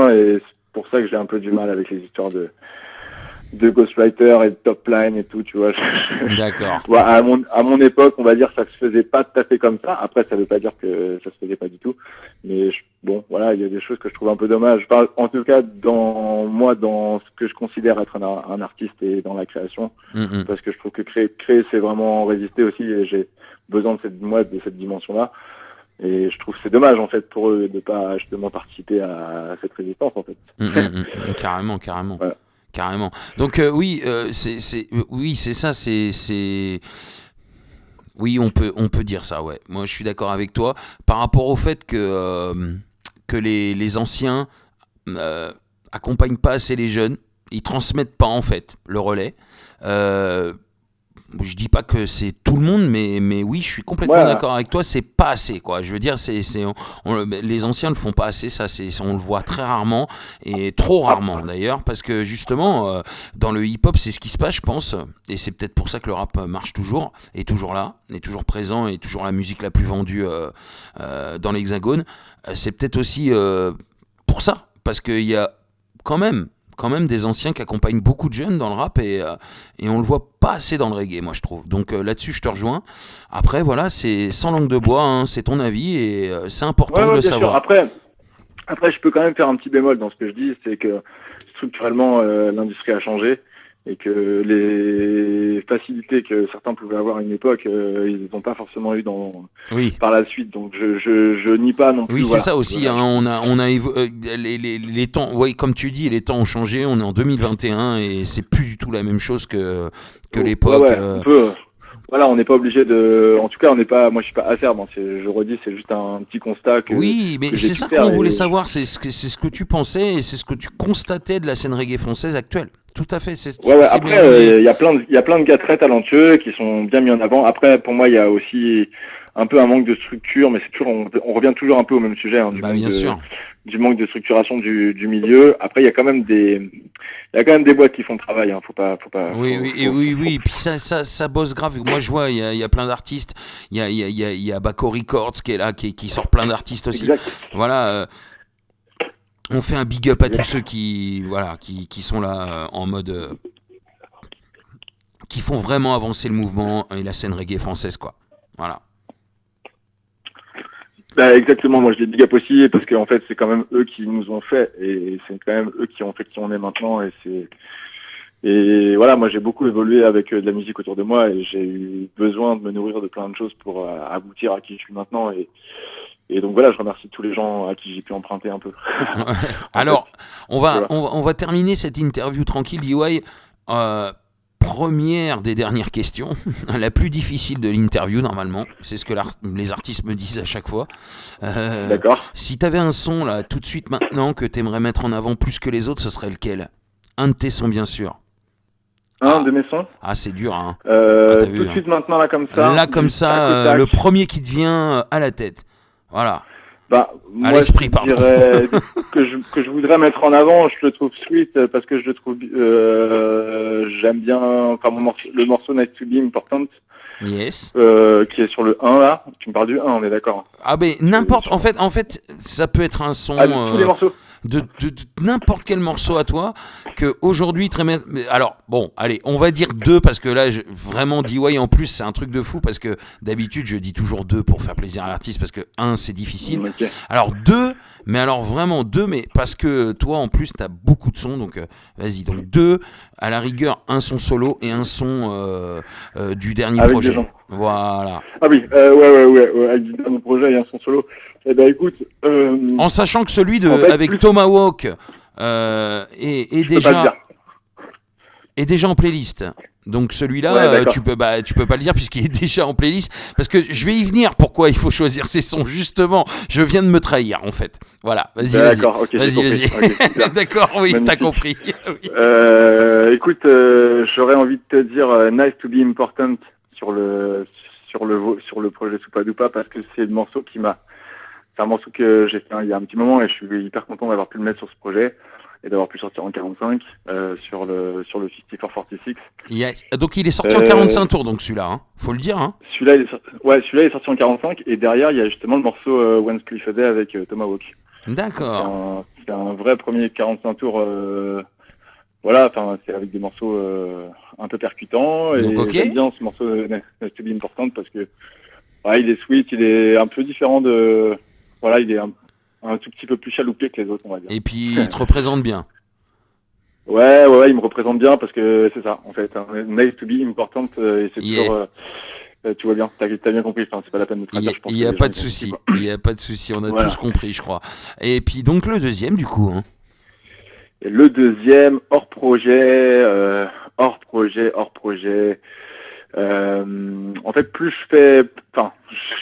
et c'est pour ça que j'ai un peu du mal avec les histoires de ghostwriter et de top line et tout, tu vois. D'accord. À mon époque, on va dire, ça se faisait pas tout à fait comme ça. Après, ça veut pas dire que ça se faisait pas du tout. Mais il y a des choses que je trouve un peu dommages. En tout cas, dans ce que je considère être un artiste et dans la création. Parce que je trouve que créer, c'est vraiment résister aussi, et j'ai besoin de cette dimension-là. Et je trouve que c'est dommage, en fait, pour eux de pas justement participer à cette résistance, en fait. Carrément. Voilà. Carrément. Donc c'est ça, oui, on peut dire ça, ouais. Moi, je suis d'accord avec toi par rapport au fait que les anciens accompagnent pas assez les jeunes, ils transmettent pas en fait le relais. je dis pas que c'est tout le monde, mais oui, je suis complètement d'accord avec toi. C'est pas assez, quoi. Je veux dire, les anciens le font pas assez. Ça, on le voit très rarement et trop rarement d'ailleurs, parce que justement, dans le hip-hop, c'est ce qui se passe, je pense, et c'est peut-être pour ça que le rap marche toujours, est toujours là, est toujours présent, et toujours la musique la plus vendue dans l'Hexagone. C'est peut-être aussi pour ça, parce qu'il y a quand même des anciens qui accompagnent beaucoup de jeunes dans le rap et on le voit pas assez dans le reggae, moi je trouve. Donc là-dessus je te rejoins. Après voilà, c'est sans langue de bois, hein, c'est ton avis et c'est important de le savoir. Après je peux quand même faire un petit bémol dans ce que je dis, c'est que structurellement l'industrie a changé et que les facilités que certains pouvaient avoir à une époque, ils n'ont pas forcément eu par la suite. Donc je nie pas non plus. Oui, c'est ça aussi. Hein, on a les temps. Oui, comme tu dis, les temps ont changé. On est en 2021 et c'est plus du tout la même chose que l'époque. Voilà, on n'est pas obligé de. En tout cas, on n'est pas. Moi, je suis pas acerbe. Je redis, c'est juste un petit constat que. Oui, mais c'est ça qu'on voulait savoir. C'est ce que tu pensais et c'est ce que tu constatais de la scène reggae française actuelle. Tout à fait. Après, il y a plein de gars très talentueux qui sont bien mis en avant. Après, pour moi, il y a aussi un peu un manque de structure, mais c'est toujours, on revient toujours un peu au même sujet, hein, du manque de structuration du milieu. Après, il y a quand même des boîtes qui font le travail, hein. Faut pas. Oui. Puis ça bosse grave. Moi, je vois, il y a plein d'artistes. Il y a Baco Records qui est là, qui sort plein d'artistes aussi. Exact. Voilà. On fait un big up à tous ceux qui sont là en mode qui font vraiment avancer le mouvement et la scène reggae française, quoi. Voilà. Bah, exactement, moi je les big up aussi parce qu'en fait c'est quand même eux qui nous ont fait et c'est quand même eux qui ont fait qui on est maintenant et voilà, moi j'ai beaucoup évolué avec de la musique autour de moi et j'ai eu besoin de me nourrir de plein de choses pour aboutir à qui je suis maintenant et donc voilà, je remercie tous les gens à qui j'ai pu emprunter un peu. Alors, on va terminer cette interview tranquille, DY. Première des dernières questions, la plus difficile de l'interview normalement, c'est ce que les artistes me disent à chaque fois. D'accord. Si tu avais un son là tout de suite maintenant que tu aimerais mettre en avant plus que les autres, ce serait lequel? Un de tes sons bien sûr. Un de mes sons? Ah, c'est dur, hein. Tout de suite maintenant là comme ça. Là comme ça, le premier qui te vient à la tête. Voilà. Bah, moi, je dirais que je voudrais mettre en avant, je le trouve sweet parce que je le trouve, j'aime bien, enfin, le morceau Nice to Be Important. Yes. Qui est sur le 1 là. Tu me parles du 1, on est d'accord. Ah, ben, n'importe, en fait, ça peut être un son. Tous les morceaux. De n'importe quel morceau à toi que aujourd'hui alors bon, allez, on va dire 2 parce que là vraiment DY en plus c'est un truc de fou parce que d'habitude je dis toujours 2 pour faire plaisir à l'artiste parce que 1 c'est difficile. Okay. Alors 2, mais alors vraiment 2, mais parce que toi en plus t'as beaucoup de sons, donc vas-y, donc 2 à la rigueur, un son solo et un son du dernier avec projet. Voilà. Ah oui, ouais, avec du dernier projet et un son solo. Eh ben écoute, en sachant que celui avec Tomahawk est déjà en playlist. Donc celui-là, tu peux pas le dire puisqu'il est déjà en playlist. Parce que je vais y venir. Pourquoi il faut choisir ces sons justement. Je viens de me trahir en fait. Voilà. Vas-y. D'accord. Ok. Vas-y. Okay, d'accord. Oui, t'as compris. Oui. Écoute, j'aurais envie de te dire Nice to Be Important sur le projet Soupadupa parce que c'est le morceau c'est un morceau que j'ai fait il y a un petit moment et je suis hyper content d'avoir pu le mettre sur ce projet et d'avoir pu sortir en 45 sur le 54-46. Donc il est sorti en 45 tours, donc celui-là, hein. Faut le dire. Hein. Celui-là est sorti en 45 et derrière il y a justement le morceau One Spliff a Day avec Tomahawk. D'accord. C'est un vrai premier 45 tours. Voilà, enfin c'est avec des morceaux un peu percutants et j'aime bien ce morceau Nice to Be Important parce que il est sweet, il est un peu différent de. Voilà, il est un tout petit peu plus chaloupé que les autres, on va dire. Et puis, il te représente bien. Ouais, il me représente bien parce que c'est ça, en fait. Nice to be important, et c'est toujours. Tu vois bien, t'as bien compris. Enfin, c'est pas la peine de traduire, je pense. Il n'y a pas de souci. Il n'y a pas de souci. On a tous compris, je crois. Et puis, donc, le deuxième, du coup. Hein. Et le deuxième, hors projet. En fait, plus je fais, enfin,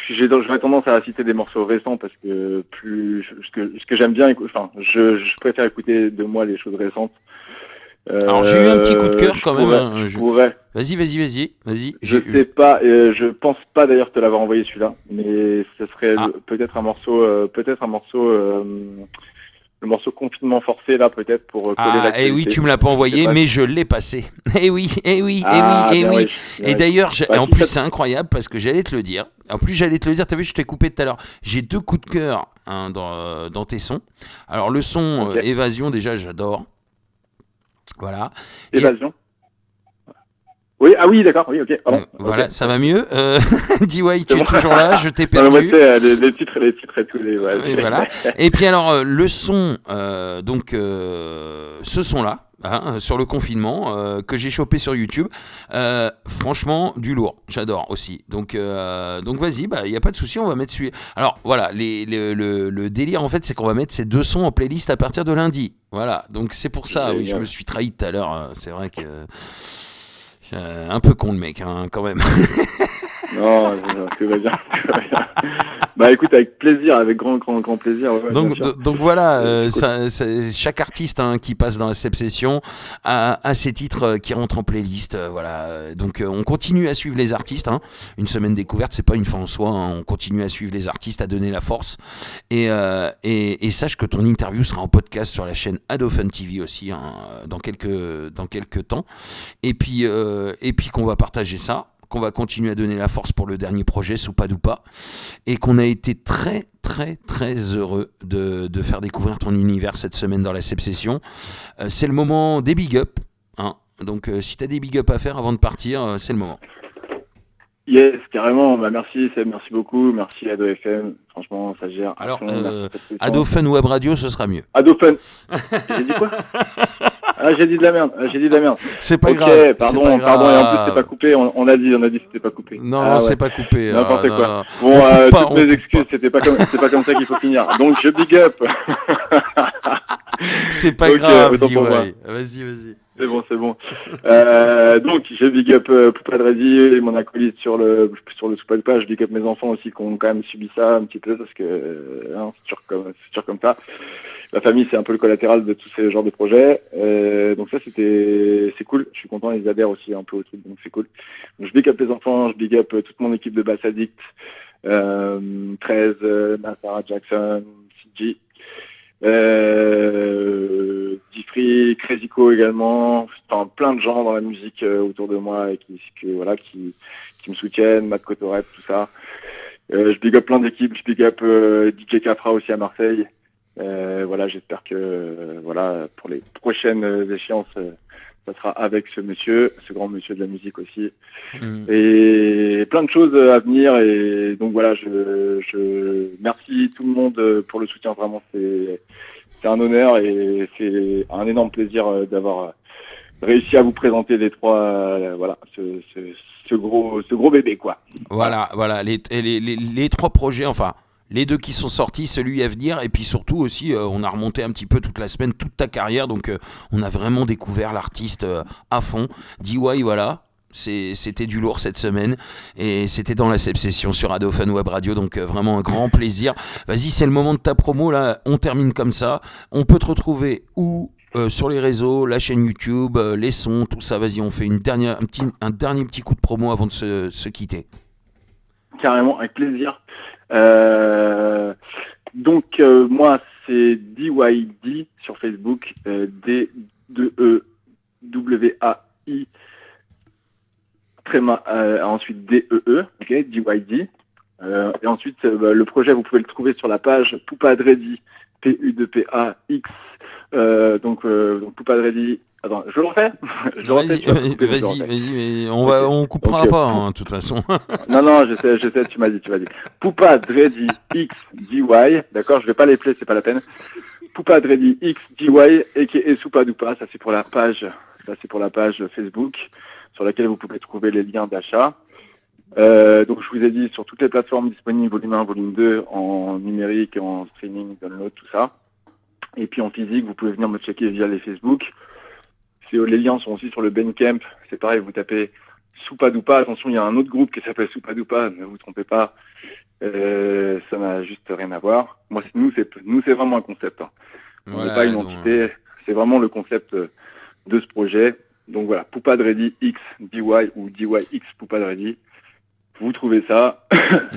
j'aurais tendance à citer des morceaux récents parce que plus ce que j'aime bien, enfin, je préfère écouter de moi les choses récentes. Alors j'ai eu un petit coup de cœur quand même. Je pourrais. Vas-y. Je sais pas, je pense pas d'ailleurs te l'avoir envoyé celui-là, mais ce serait peut-être un morceau, le morceau Confinement forcé là, peut-être pour coller l'actualité. Eh oui, tu me l'as pas envoyé, mais je l'ai passé. Eh oui. Et d'ailleurs, en plus c'est incroyable parce que j'allais te le dire. T'as vu, je t'ai coupé tout à l'heure. J'ai 2 coups de cœur dans tes sons. Alors le son Évasion, déjà j'adore. Voilà. Évasion. Oui, d'accord, oui, ok. Voilà, ça va mieux. DY, tu es toujours là, je t'ai perdu. Non, moi, les titres et tout. Et voilà. Et puis alors, le son, ce son-là, sur le confinement, que j'ai chopé sur YouTube, franchement, du lourd, j'adore aussi. Donc vas-y, il n'y a pas de souci, on va mettre celui. Alors voilà, le délire en fait, c'est qu'on va mettre ces 2 sons en playlist à partir de lundi. Voilà, donc c'est pour ça, oui, je me suis trahi tout à l'heure, c'est vrai que... un peu con le mec, quand même. Non, tout va bien. Bah écoute, avec plaisir, avec grand plaisir. Ouais, donc voilà, chaque artiste qui passe dans la Session a ses titres qui rentrent en playlist. Voilà. Donc on continue à suivre les artistes. Une semaine découverte, c'est pas une fin en soi. On continue à suivre les artistes, à donner la force. Et sache que ton interview sera en podcast sur la chaîne Adofun TV aussi dans quelques temps. Et puis qu'on va partager ça, qu'on va continuer à donner la force pour le dernier projet Soupadupa, et qu'on a été très très très heureux de faire découvrir ton univers cette semaine dans la Session. C'est le moment des big up, donc si tu as des big up à faire avant de partir, c'est le moment. Yes, carrément, merci beaucoup, merci Ado FM, franchement ça gère. Alors Adofun Web Radio, ce sera mieux. Adofun. J'ai dit quoi? J'ai dit de la merde. C'est pas grave. Pardon, et en plus c'est pas coupé, on a dit que c'était pas coupé. Non, c'est pas coupé. N'importe quoi. Bon, toutes mes excuses, c'est pas comme ça qu'il faut finir. Donc je big up. C'est pas grave, vas-y. C'est bon. Donc, je big up Poupa Dreddy et mon acolyte sur le Soupadupa. Je big up mes enfants aussi qui ont quand même subi ça un petit peu parce que c'est sûr comme ça. La famille, c'est un peu le collatéral de tous ces genres de projets. Donc ça, c'est cool. Je suis content, ils adhèrent aussi un peu au truc, donc c'est cool. Donc, je big up les enfants, je big up toute mon équipe de Bass Addict, 13, Natara Jackson, CG. Diffree, Crazyco également, enfin, plein de gens dans la musique autour de moi et qui me soutiennent, Matt Cotorep, tout ça. Je big up plein d'équipes, je big up DJ Capra aussi à Marseille. Voilà, j'espère que pour les prochaines échéances, ça sera avec ce grand monsieur de la musique aussi. Et plein de choses à venir. Et donc voilà, je merci tout le monde pour le soutien. Vraiment, c'est un honneur et c'est un énorme plaisir d'avoir réussi à vous présenter les trois, ce gros bébé, quoi. Voilà, les 3 projets, enfin. Les 2 qui sont sortis, celui à venir, et puis surtout aussi, on a remonté un petit peu toute la semaine, toute ta carrière, donc on a vraiment découvert l'artiste à fond. DY, voilà, c'était du lourd cette semaine, et c'était dans la Session sur Adofun Web Radio, donc vraiment un grand plaisir. Vas-y, c'est le moment de ta promo, là, on termine comme ça. On peut te retrouver où sur les réseaux, la chaîne YouTube, les sons, tout ça. Vas-y, on fait un dernier petit coup de promo avant de se quitter. Carrément, avec plaisir. Donc moi c'est DYD sur Facebook, D2EWAI ensuite DEE, ok, DYD. Et ensuite le projet vous pouvez le trouver sur la page Poupa Dreddy, PU2PAX. Donc Poupa Dreddy. Attends, je le refais. Vas-y, mais on coupera pas, de toute façon. Non, je sais, tu m'as dit. Poupa Dreddy X DY, d'accord, je vais pas les placer, c'est pas la peine. Poupa Dreddy X DY et Soupadupa, ça c'est pour la page Facebook sur laquelle vous pouvez trouver les liens d'achat. Donc je vous ai dit sur toutes les plateformes disponibles, volume 1, volume 2, en numérique, en streaming, download, tout ça. Et puis en physique, vous pouvez venir me checker via les Facebook. Les liens sont aussi sur le Bandcamp. C'est pareil, vous tapez Soupadupa. Attention, il y a un autre groupe qui s'appelle Soupadupa. Ne vous trompez pas. Ça n'a juste rien à voir. Nous, c'est vraiment un concept. On n'est pas une entité. C'est vraiment le concept de ce projet. Donc voilà, Poupade Ready X DY ou DY X Poupade Ready. Vous trouvez ça.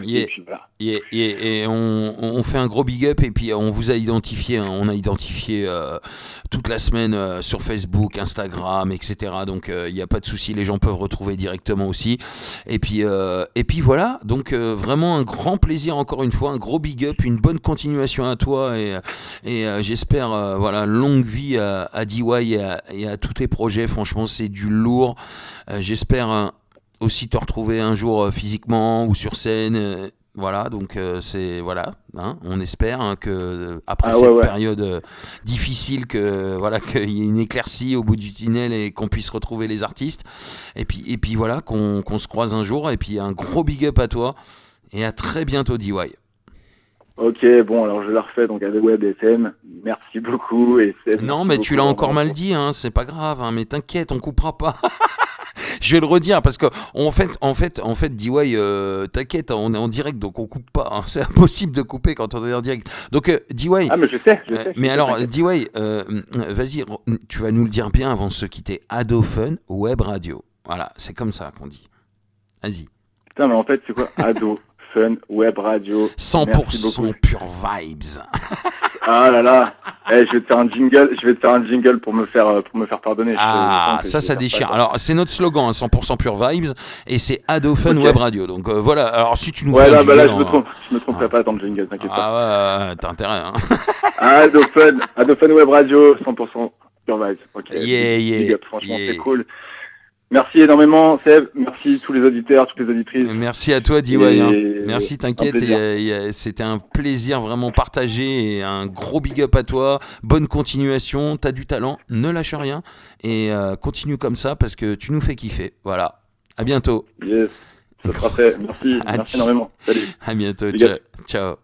Yeah. Et puis voilà. Et on fait un gros big up et puis on vous a identifié, hein, on a identifié toute la semaine sur Facebook, Instagram, etc. Donc il n'y a pas de souci, les gens peuvent retrouver directement aussi. Et puis voilà, donc vraiment un grand plaisir encore une fois, un gros big up, une bonne continuation à toi et j'espère voilà longue vie à DY et à tous tes projets. Franchement, c'est du lourd. J'espère aussi te retrouver un jour physiquement ou sur scène. Voilà, donc c'est voilà, hein, on espère hein, que après cette période difficile que voilà qu'il y ait une éclaircie au bout du tunnel et qu'on puisse retrouver les artistes. Et puis voilà qu'on se croise un jour. Et puis un gros big up à toi et à très bientôt DY. Ok, bon alors je la refais donc avec Web FM. Merci beaucoup. Et non mais tu l'as encore mal dit, hein, c'est pas grave, hein, mais t'inquiète, on coupera pas. Je vais le redire parce que en fait, DY, t'inquiète, on est en direct donc on coupe pas. Hein. C'est impossible de couper quand on est en direct. Donc DY. Ah mais je sais. Mais alors DY, vas-y, tu vas nous le dire bien avant de se quitter. Adofun Web Radio. Voilà, c'est comme ça qu'on dit. Vas-y. Putain mais en fait c'est quoi Adofun Web Radio? 100% pure vibes. Ah là là. Je vais te faire un jingle pour me faire pardonner. Ah, ça déchire. Alors, c'est notre slogan, hein, 100% Pure Vibes, et c'est Adofun Web Radio. Donc voilà, alors si tu nous fais un jingle... là, je me tromperai pas dans le jingle, t'inquiète pas. Ah ouais, t'as intérêt. Hein. Adofun Web Radio, 100% Pure Vibes. Ok, yeah. Franchement, c'est cool. Merci énormément, Seb. Merci tous les auditeurs, toutes les auditrices. Merci à toi, DY. Hein. Merci, t'inquiète. C'était un plaisir vraiment partagé et un gros big up à toi. Bonne continuation. T'as du talent. Ne lâche rien et continue comme ça parce que tu nous fais kiffer. Voilà. À bientôt. Yes. Ça sera fait. Merci. Merci énormément. Salut. À bientôt. Ciao.